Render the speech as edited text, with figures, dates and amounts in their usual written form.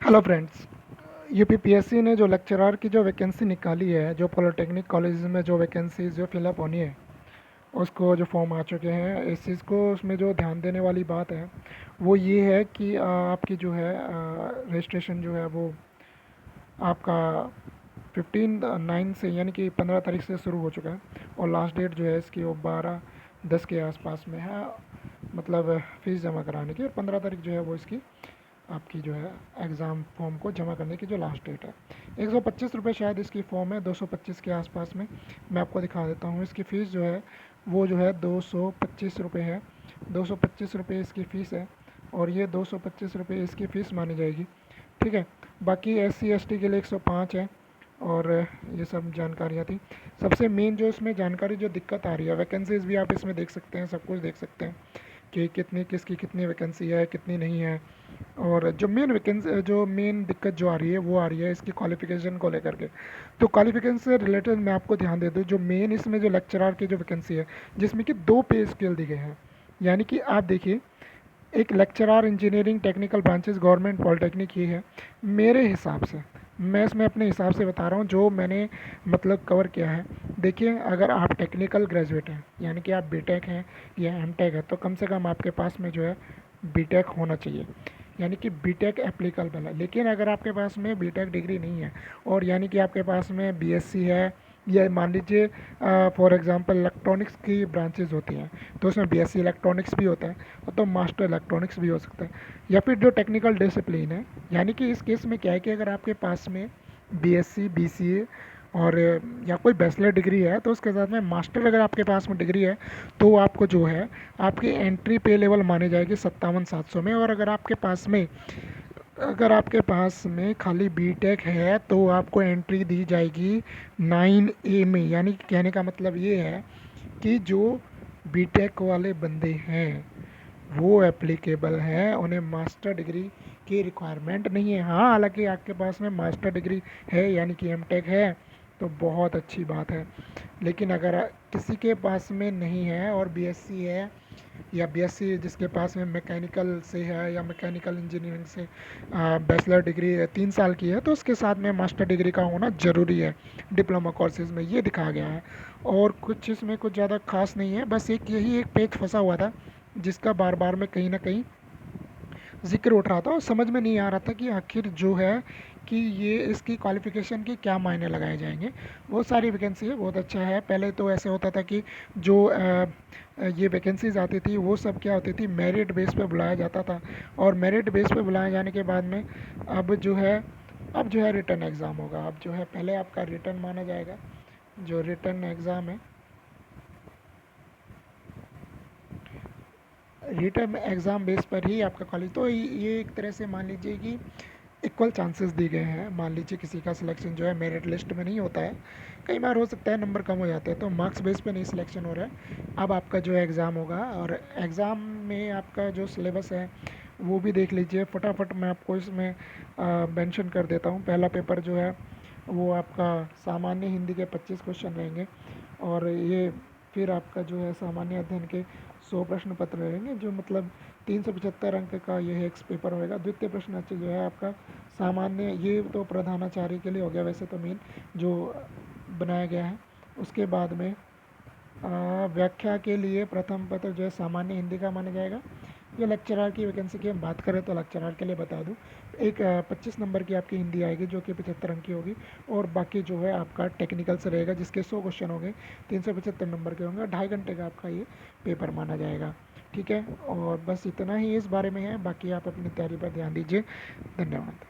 Hello friends. UPPSC ने जो lecturer की जो वैकेंसी निकाली है, जो पॉलिटेक्निक कॉलेज में जो वैकेंसीज जो फिलअप होनी है, उसको जो फॉर्म आ चुके हैं, इस चीज़ को उसमें जो ध्यान देने वाली बात है वो ये है कि आपकी जो है रजिस्ट्रेशन जो है वो आपका 15/9 से यानी कि 15 तारीख से शुरू हो चुका है। और लास्ट डेट जो है इसकी वो 12/10 के आसपास में है, मतलब फ़ीस जमा कराने की। और 15 तारीख जो है वो इसकी आपकी जो है एग्ज़ाम फॉर्म को जमा करने की जो लास्ट डेट है। 125 रुपये शायद इसकी फ़ॉर्म है, 225 के आसपास में। मैं आपको दिखा देता हूँ। इसकी फ़ीस जो है वो जो है 225 रुपये है। 225 रुपये इसकी फ़ीस है और ये 225 रुपये इसकी फ़ीस मानी जाएगी। ठीक है। बाकी SC ST के लिए 105 है। और ये सब जानकारियाँ थी। सबसे मेन जो इसमें जानकारी जो दिक्कत आ रही है, वैकेंसीज़ भी आप इसमें देख सकते हैं, सब कुछ देख सकते हैं कि कितनी किसकी कितनी वैकेंसी है, कितनी नहीं है। और जो मेन दिक्कत जो आ रही है वो आ रही है इसकी क्वालिफ़िकेशन को लेकर के। तो क्वालिफ़िकेशन से रिलेटेड मैं आपको ध्यान दे दूँ, जो मेन इसमें जो लेक्चरर की जो वैकेंसी है, जिसमें कि 2 पे स्केल दी गए हैं। यानी कि आप देखिए, एक lecturer engineering technical branches government polytechnic ही है मेरे हिसाब से। मैं इसमें अपने हिसाब से बता रहा हूँ जो मैंने मतलब कवर किया है। देखिए, अगर आप टेक्निकल ग्रेजुएट हैं, यानी कि आप बीटेक हैं या एमटेक है, तो कम से कम आपके पास में जो है बीटेक होना चाहिए, यानी कि बीटेक एप्लीकेबल है। लेकिन अगर आपके पास में बीटेक डिग्री नहीं है और यानी कि आपके पास में बीएससी है, या मान लीजिए फॉर एग्जांपल इलेक्ट्रॉनिक्स की ब्रांचेज होती हैं, तो उसमें बीएससी इलेक्ट्रॉनिक्स भी होता है, तो मास्टर इलेक्ट्रॉनिक्स भी हो सकता है। या फिर जो टेक्निकल डिसिप्लिन है, यानी कि इस केस में क्या है कि अगर आपके पास में बीएससी बीसीए और या कोई बैचलर डिग्री है, तो उसके साथ में मास्टर अगर आपके पास में डिग्री है, तो आपको जो है आपकी एंट्री पे लेवल मानी जाएगी 57,700 में। और अगर आपके पास में खाली बीटेक है, तो आपको एंट्री दी जाएगी 9A में। यानी कि कहने का मतलब ये है कि जो बीटेक वाले बंदे हैं वो एप्लीकेबल हैं, उन्हें मास्टर डिग्री की रिक्वायरमेंट नहीं है। हाँ, हालांकि आपके पास में मास्टर डिग्री है यानी कि एमटेक है, तो बहुत अच्छी बात है। लेकिन अगर किसी के पास में नहीं है और बीएससी है, या बीएससी जिसके पास में मैकेनिकल से है या मैकेनिकल इंजीनियरिंग से बैचलर डिग्री 3 साल की है, तो उसके साथ में मास्टर डिग्री का होना ज़रूरी है डिप्लोमा कोर्सेज़ में, ये दिखाया गया है। और कुछ इसमें कुछ ज़्यादा खास नहीं है, बस यही एक पेज फंसा हुआ था जिसका बार बार में कहीं ना कहीं ज़िक्र उठ रहा था और समझ में नहीं आ रहा था कि आखिर जो है कि ये इसकी क्वालिफ़िकेशन के क्या मायने लगाए जाएंगे। बहुत सारी वैकेंसी है, बहुत अच्छा है। पहले तो ऐसे होता था कि जो ये वैकेंसीज आती थी वो सब क्या होती थी, मेरिट बेस पे बुलाया जाता था। और मेरिट बेस पे बुलाए जाने के बाद में अब जो है रिटर्न एग्ज़ाम होगा। अब जो है पहले आपका रिटर्न माना जाएगा, जो रिटर्न एग्ज़ाम है, रिटर्न एग्ज़ाम बेस पर ही आपका कॉलेज। तो ये एक तरह से मान लीजिए कि इक्वल चांसेस दिए गए हैं। मान लीजिए किसी का सिलेक्शन जो है मेरिट लिस्ट में नहीं होता है, कई बार हो सकता है नंबर कम हो जाते हैं, तो मार्क्स बेस पे नहीं सिलेक्शन हो रहा है। अब आपका जो है एग्ज़ाम होगा, और एग्ज़ाम में आपका जो सिलेबस है वो भी देख लीजिए फटाफट। मैं आपको इसमें मेंशन कर देता हूँ। पहला पेपर जो है वो आपका सामान्य हिंदी के 25 क्वेश्चन रहेंगे। और ये फिर आपका जो है सामान्य अध्ययन के 100 प्रश्न पत्र रहेंगे, जो मतलब 375 अंक का यह एक पेपर होएगा। द्वितीय प्रश्न अच्छा जो है आपका सामान्य, ये तो प्रधानाचार्य के लिए हो गया वैसे तो मेन जो बनाया गया है। उसके बाद में व्याख्या के लिए प्रथम पत्र जो है सामान्य हिंदी का माना जाएगा। जो लेक्चरर की वैकेंसी की हम बात करें तो लेक्चरर के लिए बता दूं, एक 25 नंबर की आपकी हिंदी आएगी जो कि 75 अंक की होगी। और बाकी जो है आपका टेक्निकल से रहेगा जिसके 100 क्वेश्चन होंगे, 375 नंबर के होंगे। 2.5 घंटे का आपका ये पेपर माना जाएगा। ठीक है, और बस इतना ही इस बारे में है। बाकी आप अपनी तैयारी पर ध्यान दीजिए। धन्यवाद।